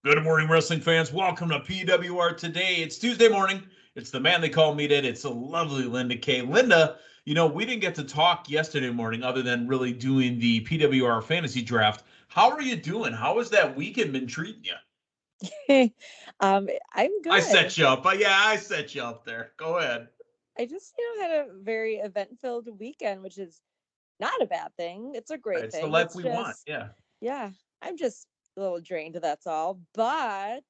Good morning, wrestling fans. Welcome to PWR today. It's Tuesday morning. It's the man they call Meathead. It's a lovely Linda K. Linda, we didn't get to talk yesterday morning other than really doing the PWR fantasy draft. How are you doing? How has that weekend been treating you? I'm I good. set you up. I set you up there. Go ahead. I just, had a very event-filled weekend, which is not a bad thing. It's a great It's the thing. life It's we want. just, Yeah. yeah, I'm just a little drained, that's all. But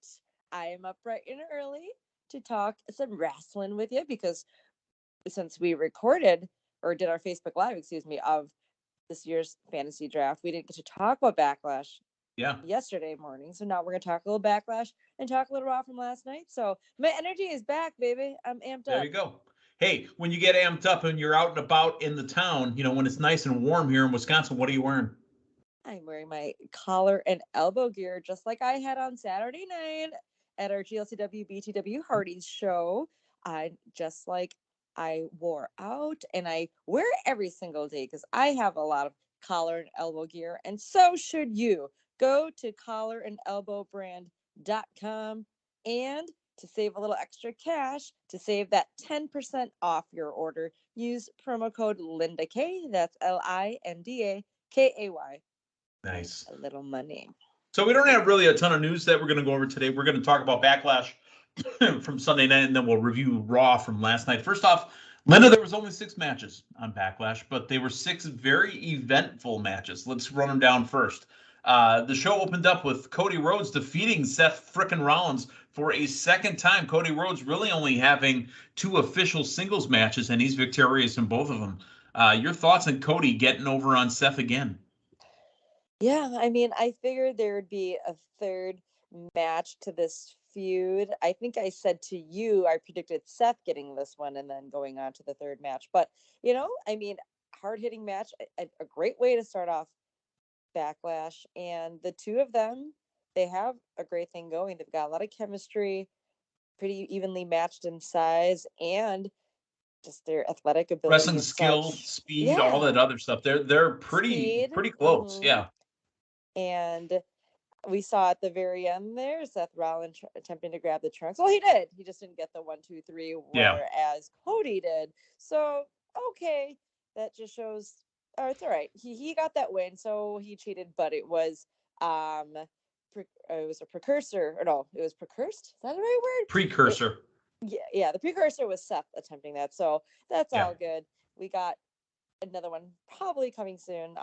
I am up bright and early to talk some wrestling with you because since we recorded or did our Facebook Live, of this year's fantasy draft, we didn't get to talk about Backlash Yeah. yesterday morning. So now we're gonna talk a little Backlash and talk a little Raw from last night. So my energy is back, baby. I'm amped There up. you go. Hey, when you get amped up and you're out and about in the town, when it's nice and warm here in Wisconsin, what are you wearing? I'm wearing my collar and elbow gear just like I had on Saturday night at our GLCW BTW Hardy's show. I just like I wore out and I wear it every single day because I have a lot of collar and elbow gear, and so should you. Go to collarandelbowbrand.com and to save a little extra cash, to save that 10% off your order, use promo code Linda K. That's LINDAKAY. Nice. A little money. So we don't have really a ton of news that we're going to go over today. We're going to talk about Backlash from Sunday night, and then we'll review Raw from last night. First off, Linda, there was only 6 matches on Backlash, but they were 6 very eventful matches. Let's run them down first. The show opened up with Cody Rhodes defeating Seth Fricken Rollins for a second time. Cody Rhodes really only having 2 official singles matches, and he's victorious in both of them. Your thoughts on Cody getting over on Seth again? Yeah, I mean, I figured there would be a third match to this feud. I think I said to you, I predicted Seth getting this one and then going on to the third match. But, I mean, hard hitting match, a great way to start off Backlash. And the two of them, they have a great thing going. They've got a lot of chemistry, pretty evenly matched in size, and just their athletic ability Wrestling and skill, such. speed, all Yeah, that other stuff. They're pretty speed. close. Yeah. And we saw at the very end there Seth Rollins attempting to grab the trunks. Well, he did. He just didn't get the 1, 2, 3, Yeah. whereas Cody did. So okay, that just shows. Oh, it's all right. He got that win, so he cheated, but it was it was a precursor, or no, it was precursed. Is that the right word? Precursor. Yeah. The precursor was Seth attempting that, so that's Yeah. all good. We got another one probably coming soon,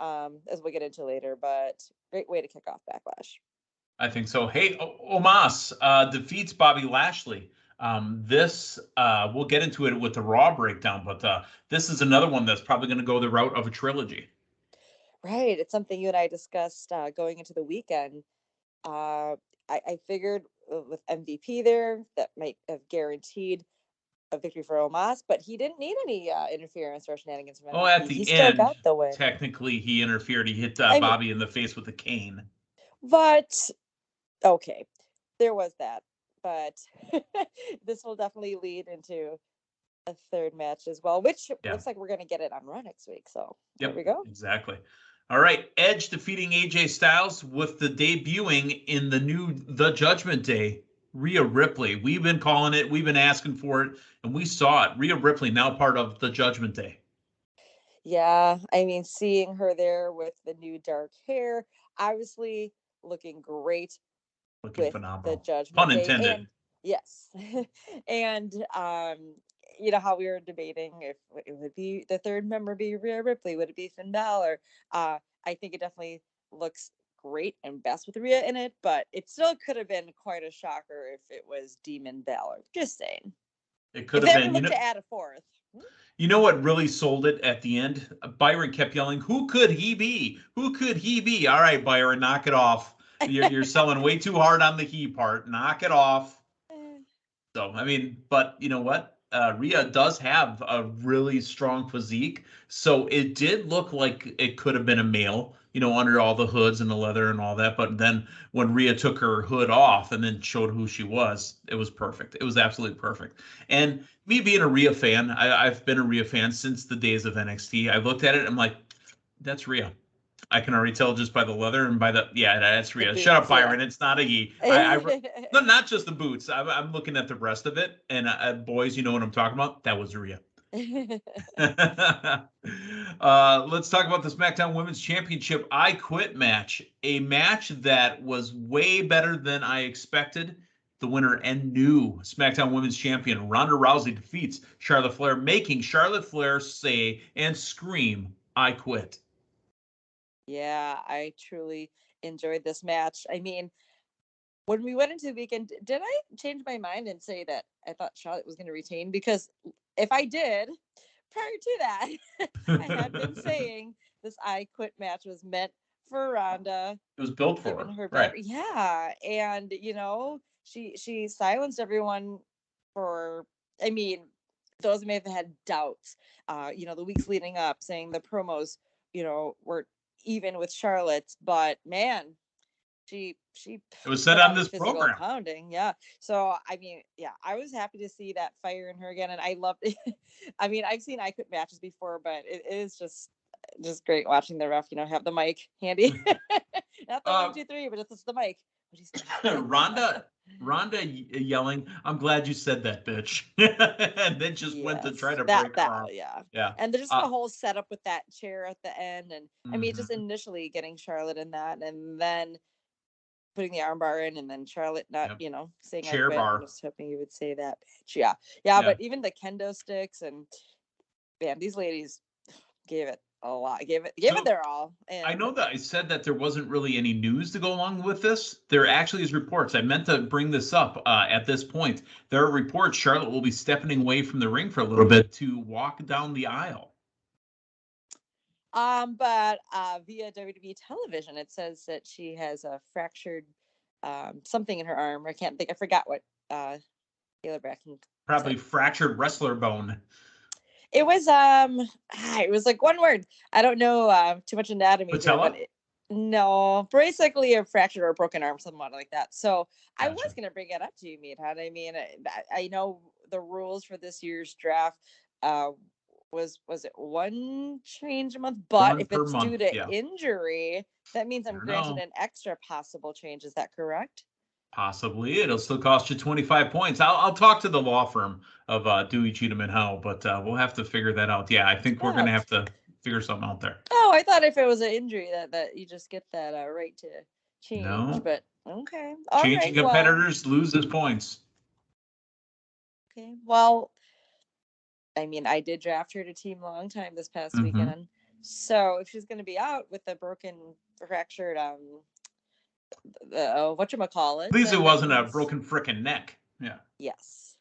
as we'll get into later, but great way to kick off Backlash. I think so. Hey, Omos defeats Bobby Lashley. This we'll get into it with the Raw breakdown, but this is another one that's probably going to go the route of a trilogy. Right. It's something you and I discussed going into the weekend. I figured with MVP there, that might have guaranteed a victory for Omos, but he didn't need any interference or shenanigans from Oh, at MVP. He the still end, got the win. technically he interfered. He hit I mean, Bobby in the face with a cane. but okay, there was that. But this will definitely lead into a third match as well, which Yeah. looks like we're going to get it on Raw next week. So Yep. there we go. Exactly. All right. Edge defeating AJ Styles with the debuting in the new The Judgment Day, Rhea Ripley. We've been calling it. We've been asking for it, and we saw it. Rhea Ripley now part of The Judgment Day. Yeah, I mean, seeing her there with the new dark hair, obviously looking great Looking with the phenomenal. Judgment Pun Day. intended. And yes, and you know how we were debating if it would be the third member be Rhea Ripley, would it be Finn Balor? I think it definitely looks great and best with Rhea in it, but it still could have been quite a shocker if it was Demon Balor. Just saying. It If could they have ever been. look to add a fourth. You know what really sold it at the end? Byron kept yelling, "Who could he be? Who could he be?" All right, Byron, knock it off. You're selling way too hard on the he part. Knock it off. So, I mean, but you know what? Rhea does have a really strong physique. So it did look like it could have been a male, under all the hoods and the leather and all that. But then when Rhea took her hood off and then showed who she was, it was perfect. It was absolutely perfect. And me being a Rhea fan, I've been a Rhea fan since the days of NXT. I looked at it, I'm like, that's Rhea. I can already tell just by the leather and by that's Rhea. boots, Shut up, yeah. Byron. It's not a he. No, not just the boots. I'm looking at the rest of it, and boys, you know what I'm talking about. That was Rhea. Let's talk about the SmackDown Women's Championship I Quit match. A match that was way better than I expected. The winner and new SmackDown Women's Champion Ronda Rousey defeats Charlotte Flair, making Charlotte Flair say and scream, "I quit." Yeah, I truly enjoyed this match. I mean, when we went into the weekend, did I change my mind and say that I thought Charlotte was going to retain? Because if I did, prior to that, I had been saying this I Quit match was meant for Ronda. It was built for her. Right. Yeah, and she silenced everyone for. I mean, those may have had doubts. The weeks leading up, saying the promos, were even with Charlotte, but man, it was said on this program. Pounding, yeah. So I mean, yeah, I was happy to see that fire in her again, and I loved it. I mean, I've seen I Quit matches before, but it is just great watching the ref, have the mic handy. Not the 1, 2, 3, but it's the mic. Ronda yelling, "I'm glad you said that, bitch," and then just went to try to break her arm. Yeah. And there's just the whole setup with that chair at the end, and I mean, just initially getting Charlotte in that, and then putting the armbar in, and then Charlotte not, saying chair bar. I was hoping you would say that, bitch. Yeah. But even the kendo sticks, and man, these ladies gave it a lot, gave it their all. And I know that I said that there wasn't really any news to go along with this. There actually is reports. I meant to bring this up at this point. There are reports Charlotte will be stepping away from the ring for a little bit to walk down the aisle. But via WWE television, it says that she has a fractured something in her arm. I forgot what Taylor Bracken probably said. Fractured wrestler bone. It was like one word. I don't know too much anatomy. Patella? No, basically a fractured or a broken arm, something like that. So gotcha. I was gonna bring it up to you, Meathead. I mean, I know the rules for this year's draft. Was it one change a month? But if it's due to injury, that means I'm granted an extra possible change. Is that correct? Possibly. It'll still cost you 25 points. I'll talk to the law firm of Dewey, Cheatham, and Howe, but we'll have to figure that out. Yeah, I think we're going to have to figure something out there. Oh, I thought if it was an injury that you just get that right to change. No. But okay. Changing competitors loses points. Okay. Well, I mean, I did draft her to Team Long Time this past weekend. So if she's going to be out with a fractured, whatchamacallit. At least it wasn't a broken frickin' neck. Yeah. Yes.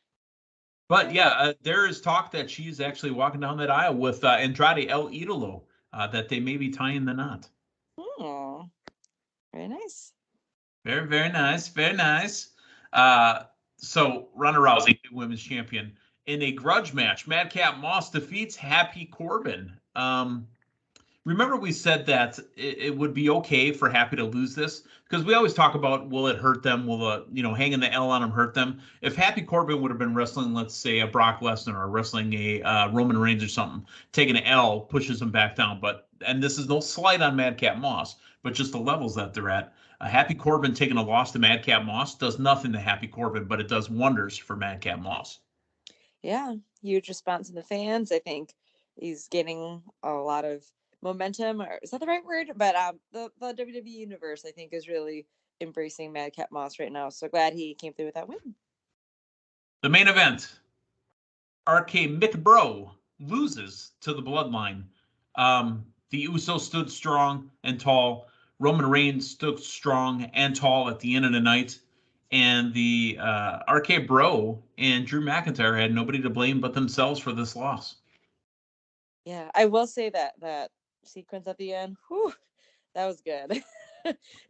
But yeah, there is talk that she's actually walking down that aisle with Andrade El Idolo, that they may be tying the knot. Oh, very nice. Very, very nice. Very nice. So Ronda Rousey, women's champion. In a grudge match, Madcap Moss defeats Happy Corbin. Remember we said that it would be okay for Happy to lose this? Because we always talk about, will it hurt them? Will hanging the L on them hurt them? If Happy Corbin would have been wrestling, let's say, a Brock Lesnar or wrestling a Roman Reigns or something, taking an L pushes him back down. And this is no slight on Madcap Moss, but just the levels that they're at. Happy Corbin taking a loss to Madcap Moss does nothing to Happy Corbin, but it does wonders for Madcap Moss. Yeah, huge response in the fans. I think he's getting a lot of momentum, or is that the right word? But the WWE universe, I think, is really embracing Madcap Moss right now. So glad he came through with that win. The main event, RK McBro loses to the Bloodline. The Usos stood strong and tall. Roman Reigns stood strong and tall at the end of the night. And the RK Bro and Drew McIntyre had nobody to blame but themselves for this loss. Yeah, I will say that sequence at the end, that was good.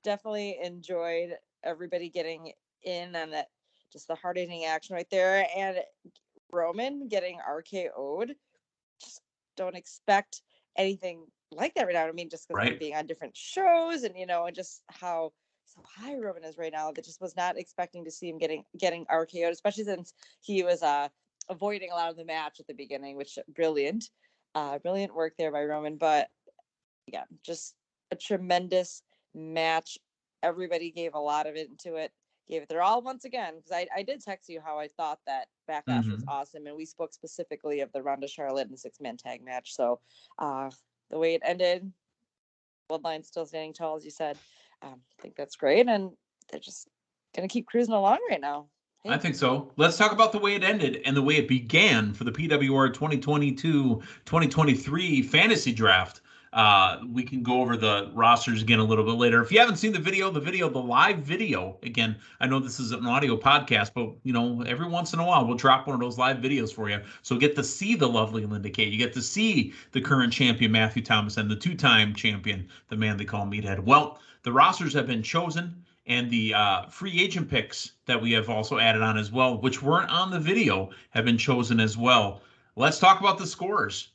Definitely enjoyed everybody getting in on that, just the hard-hitting action right there. And Roman getting RKO'd. Just don't expect anything like that right now. I mean, just because being on different shows and, and just how so high Roman is right now, that just was not expecting to see him getting RKO'd, especially since he was avoiding a lot of the match at the beginning, which brilliant work there by Roman. But yeah, just a tremendous match. Everybody gave a lot of it into it. Gave it their all once again, because I did text you how I thought that Backlash was awesome, and we spoke specifically of the Ronda Charlotte and 6-man tag match. So the way it ended, Bloodline still standing tall, as you said. I think that's great, and they're just gonna keep cruising along right now. I think so. Let's talk about the way it ended and the way it began for the PWR 2022-2023 fantasy draft. We can go over the rosters again a little bit later. If you haven't seen the live video, again, I know this is an audio podcast, but every once in a while we'll drop one of those live videos for you. So get to see the lovely Linda Kay. You get to see the current champion, Matthew Thomas, and the two-time champion, the man they call Meathead. Well, the rosters have been chosen, and the free agent picks that we have also added on as well, which weren't on the video, have been chosen as well. Let's talk about the scores.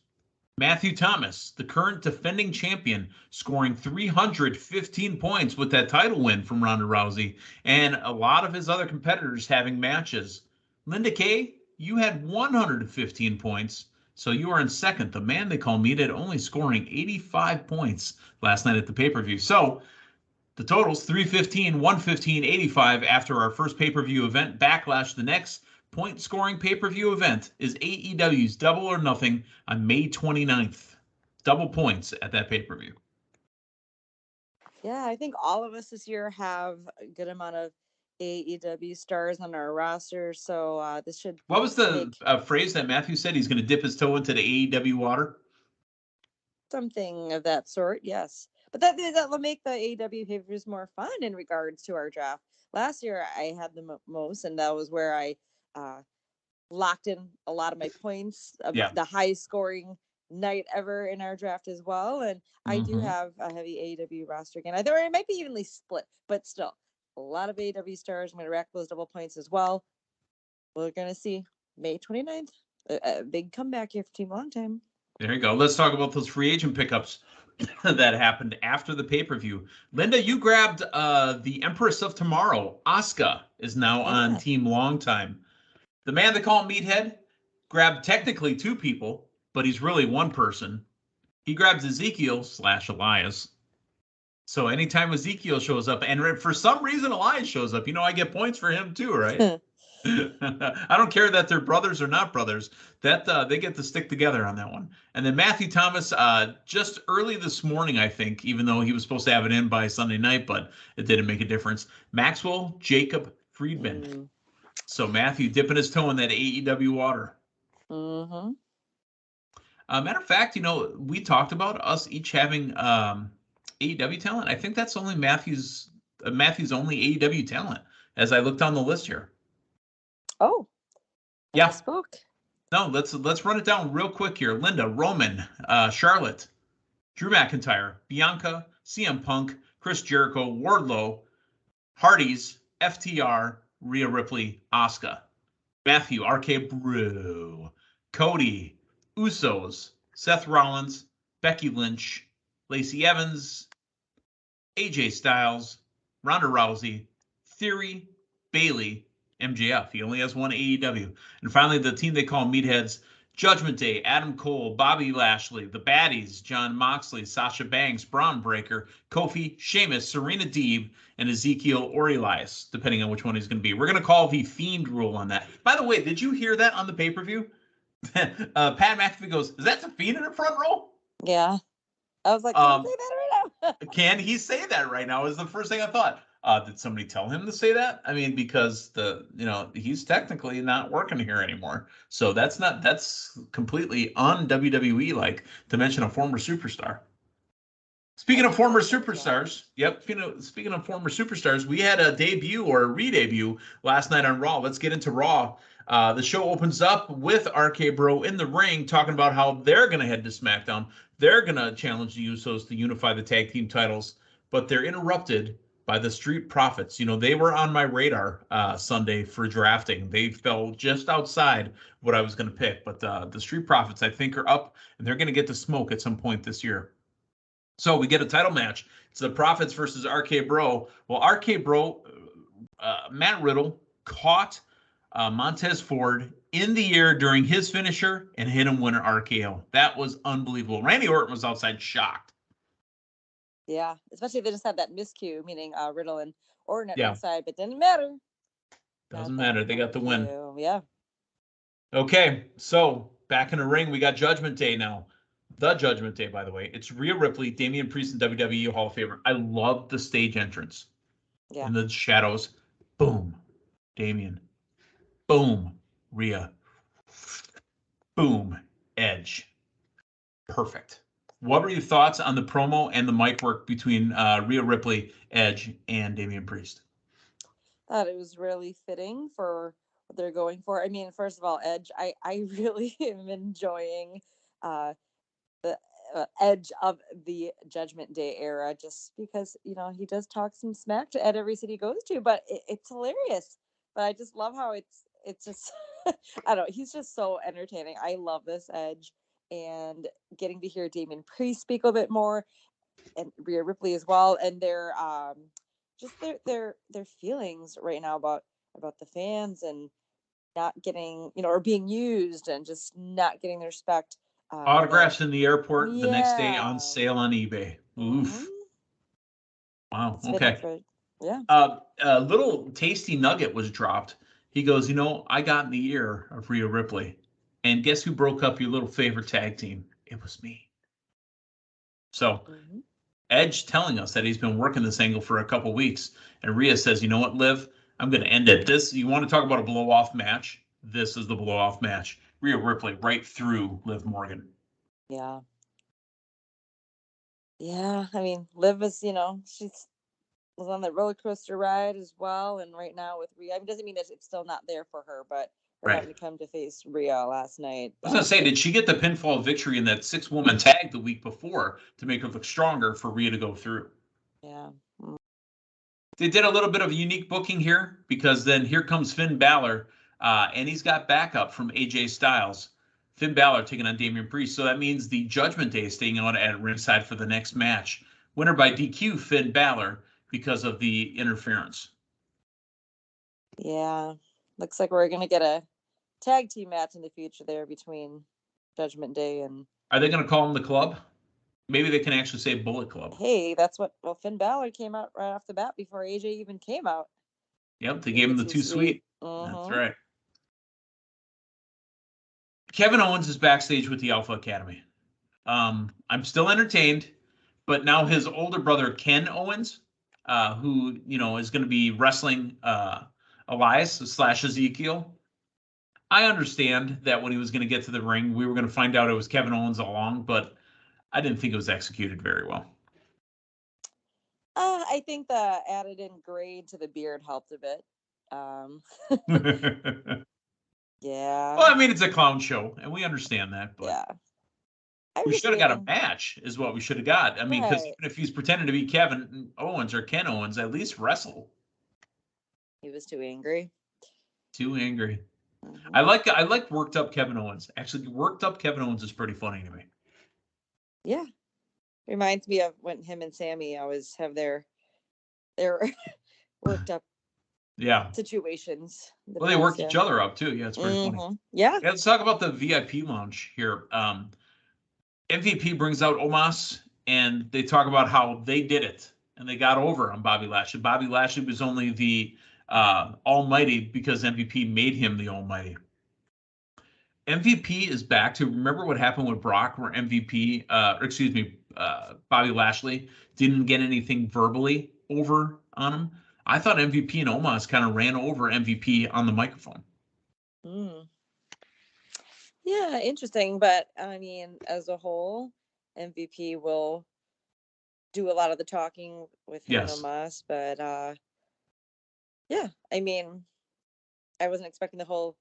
Matthew Thomas, the current defending champion, scoring 315 points with that title win from Ronda Rousey, and a lot of his other competitors having matches. Linda Kay, you had 115 points, so you are in second. The man they call Meathead only scoring 85 points last night at the pay-per-view. So the totals 315, 115, 85 after our first pay-per-view event, Backlash. The next point-scoring pay-per-view event is AEW's Double or Nothing on May 29th. Double points at that pay-per-view. Yeah, I think all of us this year have a good amount of AEW stars on our roster, so this should. What was the phrase that Matthew said? He's going to dip his toe into the AEW water? Something of that sort, yes. But that will make the AEW pay-per-views more fun in regards to our draft. Last year, I had the most, and that was where I locked in a lot of my points of the highest scoring night ever in our draft as well. And I do have a heavy AEW roster again. Either it might be evenly split, but still a lot of AEW stars. I'm going to rack those double points as well. We're going to see May 29th, a big comeback here for Team Long Time. There you go. Let's talk about those free agent pickups that happened after the pay-per-view. Linda, you grabbed the Empress of Tomorrow. Asuka is now on Team Long Time. The man they call Meathead grabbed technically two people, but he's really one person. He grabs Ezekiel / Elias. So anytime Ezekiel shows up, and for some reason Elias shows up, I get points for him too, right? I don't care that they're brothers or not brothers. That they get to stick together on that one. And then Matthew Thomas, just early this morning, I think, even though he was supposed to have it in by Sunday night, but it didn't make a difference. Maxwell Jacob Friedman. So Matthew dipping his toe in that AEW water. Mm-hmm. Matter of fact, we talked about us each having AEW talent. I think that's only Matthew's only AEW talent, as I looked on the list here. Oh, yeah. Spoke. No, let's run it down real quick here. Linda, Roman, Charlotte, Drew McIntyre, Bianca, CM Punk, Chris Jericho, Wardlow, Hardys, FTR, Rhea Ripley, Asuka. Matthew, RK Bro, Cody, Usos, Seth Rollins, Becky Lynch, Lacey Evans, AJ Styles, Ronda Rousey, Theory, Bayley, MJF. He only has one AEW. And finally, the team they call Meatheads, Judgment Day, Adam Cole, Bobby Lashley, the Baddies, Jon Moxley, Sasha Banks, Braun Breaker, Kofi, Sheamus, Serena Deeb, and Ezekiel or Elias, depending on which one he's going to be. We're going to call the Fiend rule on that. By the way, did you hear that on the pay-per-view? Pat McAfee goes, is that the Fiend in the front row? Yeah. I was like, can he say that right now? Can he say that right now is the first thing I thought. Did somebody tell him to say that? I mean, because he's technically not working here anymore. So that's completely un-WWE like to mention a former superstar. Speaking of former superstars, speaking of former superstars, we had a debut or a re-debut last night on Raw. Let's get into Raw. The show opens up with RK Bro in the ring talking about how they're going to head to SmackDown. They're going to challenge the Usos to unify the tag team titles, but they're interrupted by the Street Profits. They were on my radar Sunday for drafting. They fell just outside what I was going to pick, but the Street Profits, I think, are up, and they're going to get to smoke at some point this year. So we get a title match. It's the Profits versus RK Bro. Well, RK Bro, Matt Riddle caught Montez Ford in the air during his finisher and hit him with an RKO. That was unbelievable. Randy Orton was outside shocked. Yeah, especially if they just had that miscue, meaning Riddle and Orton at Yeah, ringside, but didn't matter. Got doesn't that matter. They got the win. cue. Yeah. Okay, so back in the ring, we got Judgment Day now. The Judgment Day, by the way. It's Rhea Ripley, Damian Priest, and WWE Hall of Famer. I love the stage entrance. Yeah. In the shadows. Boom, Damian. Boom, Rhea. Boom, Edge. Perfect. What were your thoughts on the promo and the mic work between Rhea Ripley, Edge, and Damian Priest? Thought it was really fitting for what they're going for. I mean, first of all, Edge, I really am enjoying uh, the Edge of the Judgment Day era, just because he does talk some smack at every city he goes to, but it's hilarious. But I just love how it's just I don't know, he's just so entertaining. I love this Edge, and getting to hear Damian Priest speak a bit more, and Rhea Ripley as well, and their just their feelings right now about the fans, and not getting or being used, and just not getting the respect. Autographs in the airport the next day on Yeah. sale on eBay. Mm-hmm. Oof. Wow. It's fitting Okay. for yeah. A little tasty nugget was dropped. He goes, I got in the ear of Rhea Ripley. And guess who broke up your little favorite tag team? It was me. So Mm-hmm. Edge telling us that he's been working this angle for a couple weeks. And Rhea says, you know what, Liv? I'm going to end it. You want to talk about a blow-off match? This is the blow-off match. Rhea Ripley right through Liv Morgan. Yeah. Yeah. I mean, Liv is, she's was on the roller coaster ride as well, and right now with Rhea, I mean, doesn't mean that it's still not there for her, but her Right. having to come to face Rhea last night. I was going to say, did she get the pinfall victory in that 6-woman tag the week before to make her look stronger for Rhea to go through? Yeah. They did a little bit of a unique booking here, because then here comes Finn Balor, and he's got backup from AJ Styles. Finn Balor taking on Damian Priest. So that means the Judgment Day is staying on at ringside for the next match. Winner by DQ, Finn Balor, because of the interference. Yeah. Looks like we're going to get a tag team match in the future there between Judgment Day and. Are they going to call them the Club? Maybe they can actually say Bullet Club. Hey, that's what. Well, Finn Balor came out right off the bat before AJ even came out. Yep, they gave him the Too Sweet. Mm-hmm. That's right. Kevin Owens is backstage with the Alpha Academy. I'm still entertained, but now his older brother Ken Owens, who is going to be wrestling Elias / Ezekiel. I understand that when he was going to get to the ring, we were going to find out it was Kevin Owens all along, but I didn't think it was executed very well. I think the added in gray to the beard helped a bit. Yeah. Well, I mean, it's a clown show, and we understand that. But yeah. We should have got a match, is what we should have got. I mean, because Right. even if he's pretending to be Kevin Owens or Ken Owens, at least wrestle. He was too angry. Too angry. Mm-hmm. I like worked up Kevin Owens. Actually, worked up Kevin Owens is pretty funny to me. Yeah. Reminds me of when him and Sammy always have their worked up situations. Well, they work each other up too. Yeah, it's pretty funny. Yeah. Let's talk about the VIP lounge here. MVP brings out Omos, and they talk about how they did it and they got over on Bobby Lashley. Bobby Lashley was only the Almighty because MVP made him the Almighty. MVP is back to remember what happened with Brock, where Bobby Lashley didn't get anything verbally over on him. I thought MVP and Omos kind of ran over MVP on the microphone. Yeah, interesting. But I mean, as a whole, MVP will do a lot of the talking with him and Omos. But yeah, I mean, I wasn't expecting the whole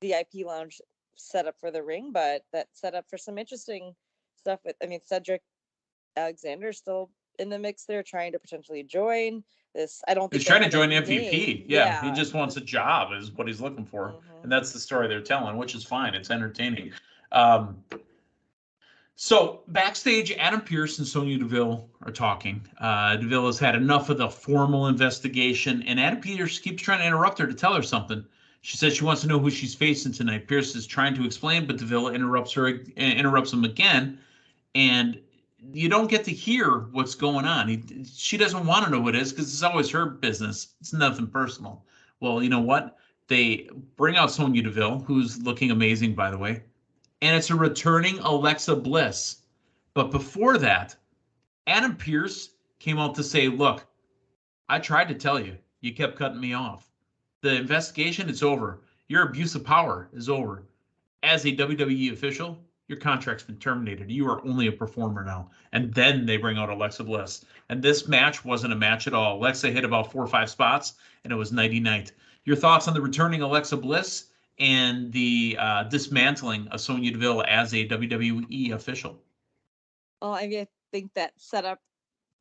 VIP lounge set up for the ring, but that set up for some interesting stuff with, I mean, Cedric Alexander still in the mix there, trying to potentially join this. I don't think he's trying to join MVP. Yeah, he just wants a job is what he's looking for. And that's the story they're telling, which is fine. It's entertaining. So backstage, Adam Pearce and Sonya Deville are talking. Deville has had enough of the formal investigation, and Adam Pearce keeps trying to interrupt her to tell her something. She says she wants to know who she's facing tonight. Pearce is trying to explain, but Deville interrupts him again. And you don't get to hear what's going on. She doesn't want to know what it is because it's always her business. It's nothing personal. Well, you know what? They bring out Sonya Deville, who's looking amazing, by the way, and it's a returning Alexa Bliss. But before that, Adam Pearce came out to say, look, I tried to tell you. You kept cutting me off. The investigation is over. Your abuse of power is over. As a WWE official, your contract's been terminated. You are only a performer now. And then they bring out Alexa Bliss. And this match wasn't a match at all. Alexa hit about 4 or 5 spots, and it was nighty-night. Your thoughts on the returning Alexa Bliss and the dismantling of Sonya Deville as a WWE official? Well, I mean, I think that setup,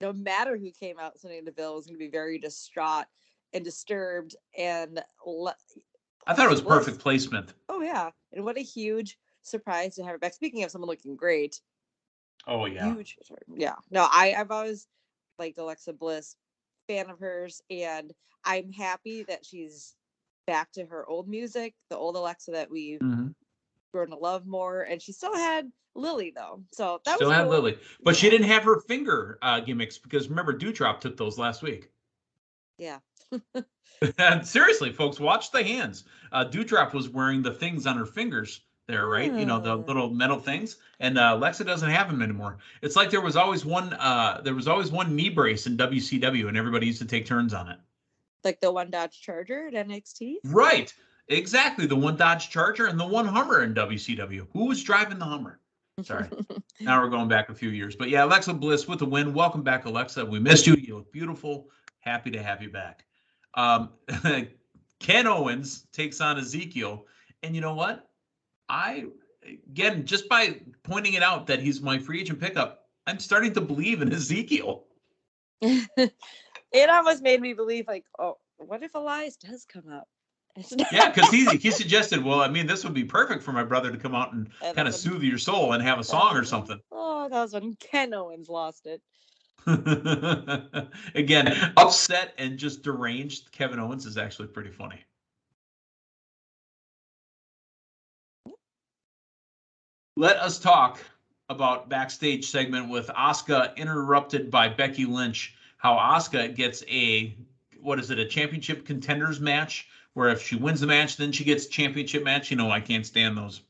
no matter who came out, Sonya Deville was going to be very distraught and disturbed. And I thought it was perfect placement. Oh, yeah. And what a huge surprise to have her back. Speaking of someone looking great. Oh, yeah. Huge. Yeah. No, I've always liked Alexa Bliss, fan of hers. And I'm happy that she's back to her old music, the old Alexa that we've grown to love more. And she still had Lily, though. So that still was had cool. Lily. But she didn't have her finger gimmicks because remember, Dewdrop took those last week. Yeah. Seriously, folks, watch the hands. Dewdrop was wearing the things on her fingers there, right? You know, the little metal things. And Alexa doesn't have them anymore. It's like there was always one knee brace in WCW, and everybody used to take turns on it. Like the one Dodge Charger at NXT? Right. Exactly. The one Dodge Charger and the one Hummer in WCW. Who was driving the Hummer? Sorry. Now we're going back a few years. But yeah, Alexa Bliss with the win. Welcome back, Alexa. We missed you. You look beautiful. Happy to have you back. Ken Owens takes on Ezekiel. And you know what? Again, just by pointing it out that he's my free agent pickup, I'm starting to believe in Ezekiel. It almost made me believe, like, oh, what if Elias does come up? Yeah, because he suggested, well, I mean, this would be perfect for my brother to come out and kind of soothe your soul and have a song or something. Oh, that was when Ken Owens lost it. Again, upset and just deranged Kevin Owens is actually pretty funny. Let us talk about backstage segment with Asuka interrupted by Becky Lynch. How Asuka gets a championship contenders match, where if she wins the match, then she gets championship match. You know, I can't stand those.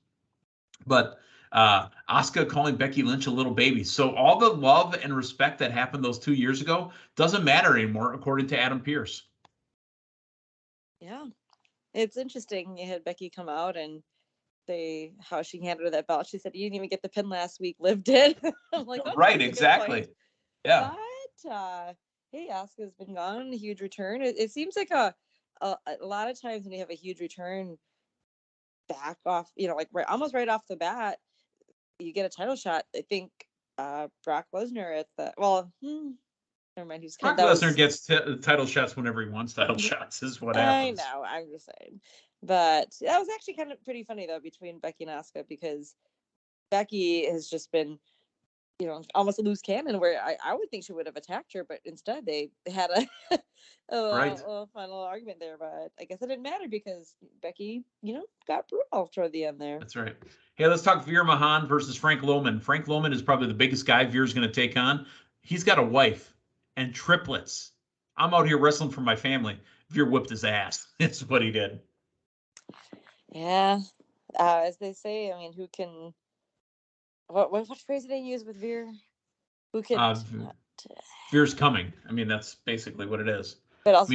But Asuka calling Becky Lynch a little baby. So all the love and respect that happened those 2 years ago doesn't matter anymore, according to Adam Pearce. Yeah. It's interesting. You had Becky come out and say how she handed her that belt. She said, you didn't even get the pin last week. Liv did. I'm like, oh, right, exactly. Yeah. But hey, Asuka's been gone. A huge return. It seems like a lot of times when you have a huge return back off, you know, like almost right off the bat, you get a title shot. I think Brock Lesnar at the never mind. He's Brock Lesnar gets title shots whenever he wants title shots. Is what happens. I know. I'm just saying, but that was actually kind of pretty funny though between Becky and Asuka, because Becky has just been, you know, almost a loose cannon where I would think she would have attacked her, but instead they had a little final argument there. But I guess it didn't matter because Becky, you know, got brutal toward the end there. That's right. Hey, let's talk Veer Mahaan versus Frank Loman. Frank Loman is probably the biggest guy Veer's going to take on. He's got a wife and triplets. I'm out here wrestling for my family. Veer whipped his ass. That's what he did. Yeah. As they say, I mean, who can... What phrase did they use with Veer? Who can... Veer's coming. I mean, that's basically what it is. But also,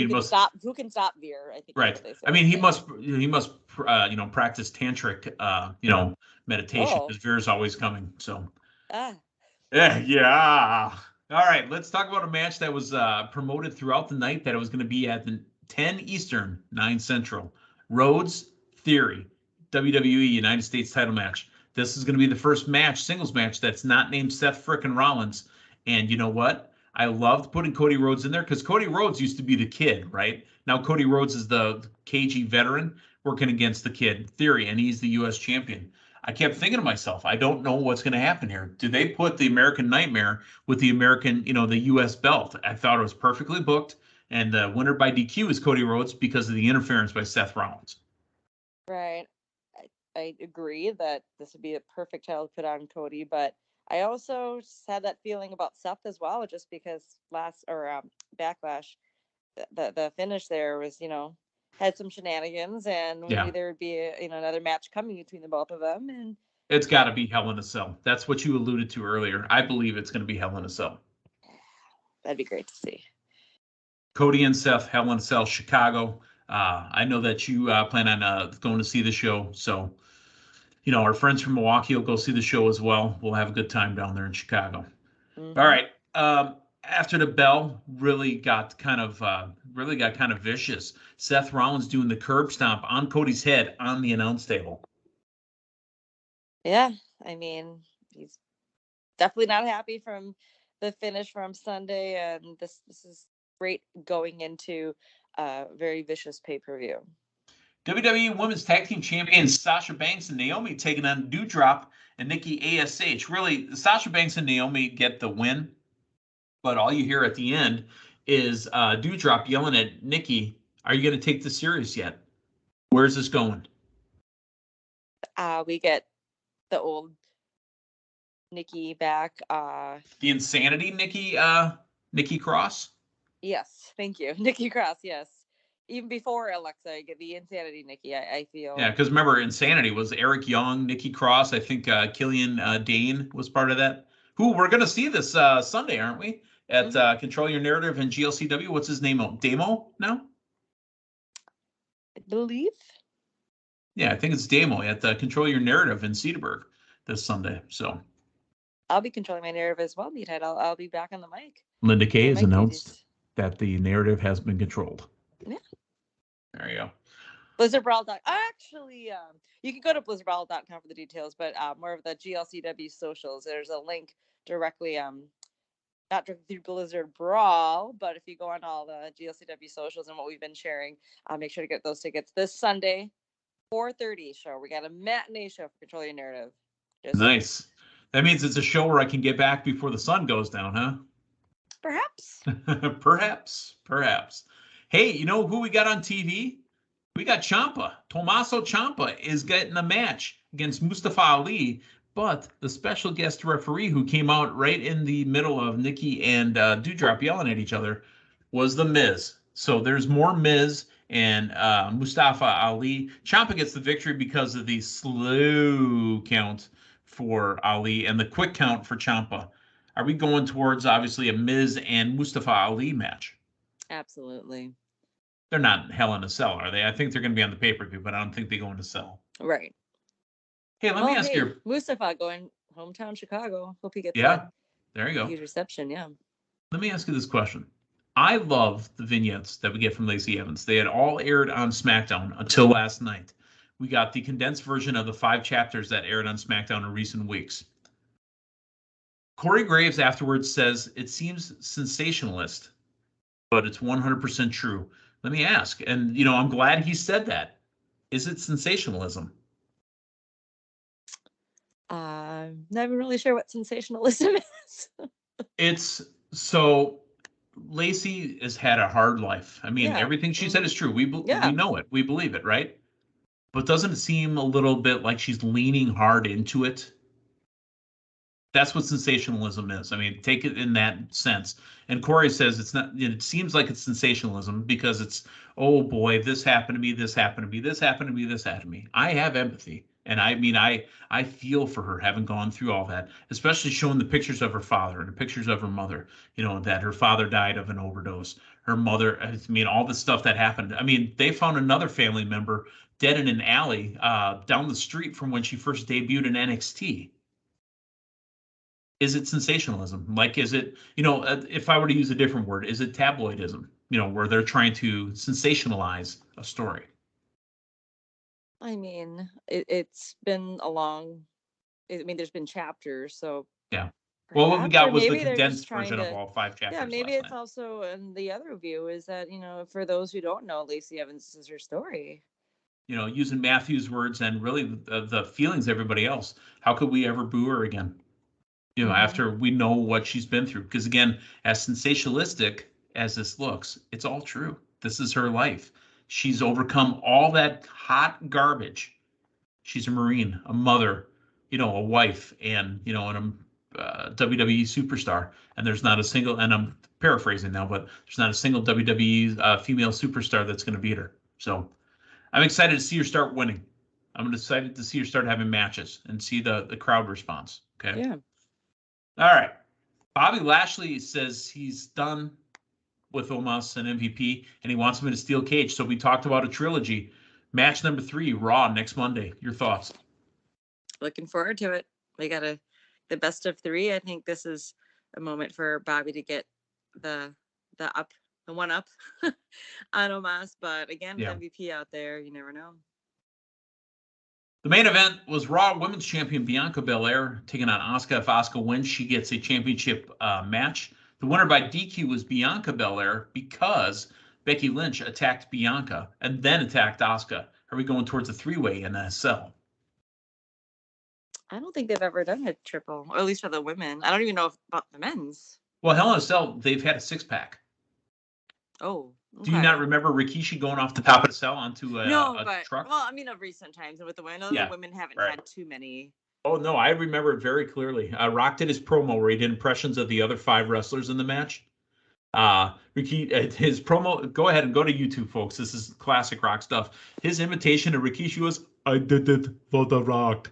who can stop Veer? I think. Right. I mean, he must practice tantric, meditation because Veer's always coming. So. Yeah. All right. Let's talk about a match that was promoted throughout the night that it was going to be at the 10 Eastern, 9 Central. Rhodes Theory, WWE United States title match. This is going to be the first match, singles match, that's not named Seth Fricken Rollins. And you know what? I loved putting Cody Rhodes in there because Cody Rhodes used to be the Kid, right? Now Cody Rhodes is the KG veteran working against the Kid Theory, and he's the U.S. champion. I kept thinking to myself, I don't know what's going to happen here. Do they put the American Nightmare with the American, the U.S. belt? I thought it was perfectly booked, and the winner by DQ is Cody Rhodes because of the interference by Seth Rollins. Right. I agree that this would be a perfect title to put on Cody, but I also just had that feeling about Seth as well, just because Backlash, the finish there was, had some shenanigans, and we knew Yeah, there would be another match coming between the both of them, and it's got to be Hell in a Cell. That's what you alluded to earlier. I believe it's going to be Hell in a Cell. that'd be great to see. Cody and Seth, Hell in a Cell, Chicago. I know that you plan on going to see the show, so our friends from Milwaukee will go see the show as well. We'll have a good time down there in Chicago. All Mm-hmm. right. After the bell really got kind of vicious. Seth Rollins doing the curb stomp on Cody's head on the announce table. Yeah, I mean, he's definitely not happy from the finish from Sunday, and this is great going into a very vicious pay-per-view. WWE Women's Tag Team Champions Sasha Banks and Naomi taking on Doudrop and Nikki ASH. Really, Sasha Banks and Naomi get the win, but all you hear at the end is Doudrop yelling at Nikki, "Are you going to take this serious yet? Where's this going?" We get the old Nikki back. The insanity Nikki Cross. Yes, thank you, Nikki Cross. Yes, even before Alexa, I get the insanity Nikki. I feel. Yeah, because remember, Insanity was Eric Young, Nikki Cross. I think Killian Dane was part of that. Who we're going to see this Sunday, aren't we? At Control Your Narrative and GLCW. What's his name? Damo now? I believe. Yeah, I think it's Damo at Control Your Narrative in Cedarburg this Sunday. So I'll be controlling my narrative as well, Meathead. I'll be back on the mic. Linda Kay has announced duties. that the narrative has been controlled. Yeah. There you go. BlizzardBrawl.com. Actually, you can go to BlizzardBrawl.com for the details, but more of the GLCW socials. There's a link directly, not directly through Blizzard Brawl, but if you go on all the GLCW socials and what we've been sharing, make sure to get those tickets this Sunday, 4:30 show. We got a matinee show for Control Your Narrative. Nice. That means it's a show where I can get back before the sun goes down, huh? Perhaps. Perhaps. Hey, you know who we got on TV? We got Ciampa. Tommaso Ciampa is getting a match against Mustafa Ali, but the special guest referee who came out right in the middle of Nikki and Doudrop yelling at each other was The Miz. So there's more Miz and Mustafa Ali. Ciampa gets the victory because of the slow count for Ali and the quick count for Ciampa. Are we going towards, obviously, a Miz and Mustafa Ali match? Absolutely. They're not Hell in a Cell, are they? I think they're going to be on the pay-per-view, but I don't think they go into Cell. Right. Hey, let me ask you. Mustafa going hometown Chicago. Hope he gets there you go. Huge reception, yeah. Let me ask you this question. I love the vignettes that we get from Lacey Evans. They had all aired on SmackDown until last night. We got the condensed version of the 5 chapters that aired on SmackDown in recent weeks. Corey Graves afterwards says it seems sensationalist, but it's 100% true. Let me ask, and I'm glad he said that. Is it sensationalism? I'm not even really sure what sensationalism is. It's so Lacey has had a hard life. I mean, everything she said is true. We know it. We believe it, right? But doesn't it seem a little bit like she's leaning hard into it? That's what sensationalism is. I mean, take it in that sense. And Corey says it's not. It seems like it's sensationalism because it's, oh boy, this happened to me, this happened to me, this happened to me, this happened to me. I have empathy, and I mean, I feel for her having gone through all that, especially showing the pictures of her father and the pictures of her mother. That her father died of an overdose. Her mother, I mean, all the stuff that happened. I mean, they found another family member dead in an alley down the street from when she first debuted in NXT. Is it sensationalism? Like, is it, if I were to use a different word, is it tabloidism, where they're trying to sensationalize a story? I mean, it's been a long, there's been chapters, so. Yeah. Well, what we got was the condensed version of all 5 chapters. Yeah, maybe it's also, and the other view is that, for those who don't know, Lacey Evans, this is her story. Using Matthew's words and really the feelings of everybody else. How could we ever boo her again? After we know what she's been through. Because again, as sensationalistic as this looks, it's all true. This is her life. She's overcome all that hot garbage. She's a Marine, a mother, a wife, and WWE superstar, and there's not a single, and I'm paraphrasing now, but there's not a single WWE female superstar that's going to beat her. So I'm excited to see her start winning. I'm excited to see her start having matches and see the crowd response. Okay. Yeah. All right. Bobby Lashley says he's done with Omos and MVP, and he wants him in a steel cage. So we talked about a trilogy. Match number 3, Raw, next Monday. Your thoughts? Looking forward to it. We got the best of 3. I think this is a moment for Bobby to get the one up on Omos. But again, with MVP out there, you never know. The main event was Raw Women's Champion Bianca Belair taking on Asuka. If Asuka wins, she gets a championship match. The winner by DQ was Bianca Belair because Becky Lynch attacked Bianca and then attacked Asuka. Are we going towards a 3-way in a cell? I don't think they've ever done a triple, or at least for the women. I don't even know about the men's. Well, Hell in a Cell, they've had a 6-pack. Oh. Okay. Do you not remember Rikishi going off the top of the cell onto a truck? Well, I mean, of recent times, and with the women, the women haven't had too many. Oh, no, I remember it very clearly. Rock did his promo where he did impressions of the other 5 wrestlers in the match. His promo, go ahead and go to YouTube, folks. This is classic Rock stuff. His imitation of Rikishi was, "I did it for the Rock."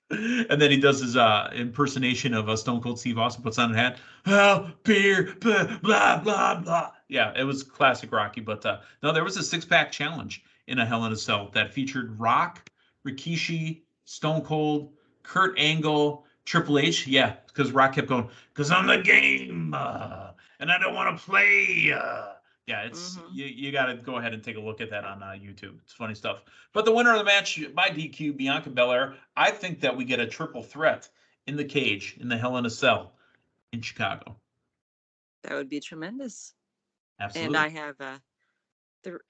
And then he does his impersonation of Stone Cold Steve Austin, puts on a hat. "Oh, beer, blah, blah, blah, blah." Yeah, it was classic Rocky. But no, there was a 6-pack challenge in a Hell in a Cell that featured Rock, Rikishi, Stone Cold, Kurt Angle, Triple H. Yeah, because Rock kept going, "Because I'm the game, and I don't want to play." Yeah, it's you got to go ahead and take a look at that on YouTube. It's funny stuff. But the winner of the match by DQ, Bianca Belair. I think that we get a triple threat in the cage in the Hell in a Cell in Chicago. That would be tremendous. Absolutely. And I have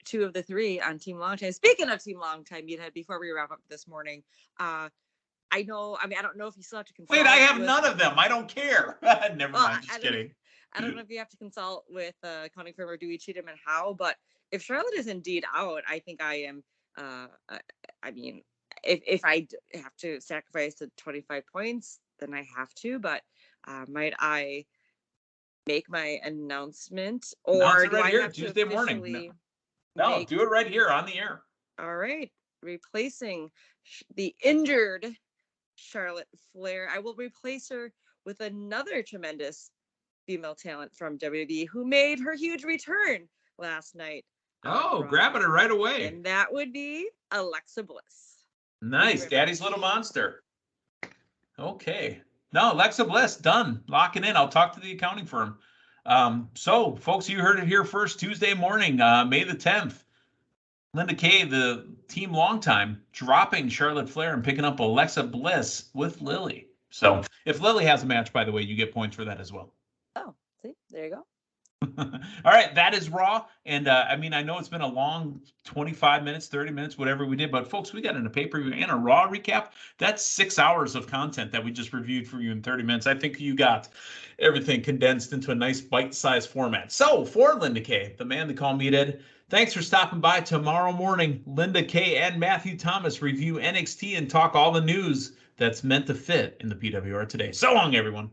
2 of the 3 on Team Longtime. Speaking of Team Longtime, Meathead, before we wrap up this morning, I don't know if you still have to consult. Wait, I have none of them. I don't care. Never mind. Just kidding. I don't know if you have to consult with accounting firm or Dewey Cheatham and how, but if Charlotte is indeed out, I think I am. I mean, if I have to sacrifice the 25 points, then I have to. But might I make my announcement, or do I have to Tuesday morning? No, do it right here on the air. All right, replacing the injured Charlotte Flair, I will replace her with another tremendous female talent from WWE who made her huge return last night. Oh, grabbing her right away. And that would be Alexa Bliss. Nice. Daddy's little monster. Okay. No, Alexa Bliss, done. Locking in. I'll talk to the accounting firm. So, folks, you heard it here first. Tuesday morning, May the 10th. Linda Kay, the team long time, dropping Charlotte Flair and picking up Alexa Bliss with Lily. So, if Lily has a match, by the way, you get points for that as well. Oh, see, there you go. All right, that is Raw. And I mean, I know it's been a long 25 minutes, 30 minutes, whatever we did. But folks, we got in a pay-per-view and a Raw recap. That's 6 hours of content that we just reviewed for you in 30 minutes. I think you got everything condensed into a nice bite-sized format. So for Linda Kay, the man they call Meathead, thanks for stopping by. Tomorrow morning, Linda Kay and Matthew Thomas review NXT and talk all the news that's meant to fit in the PWR today. So long, everyone.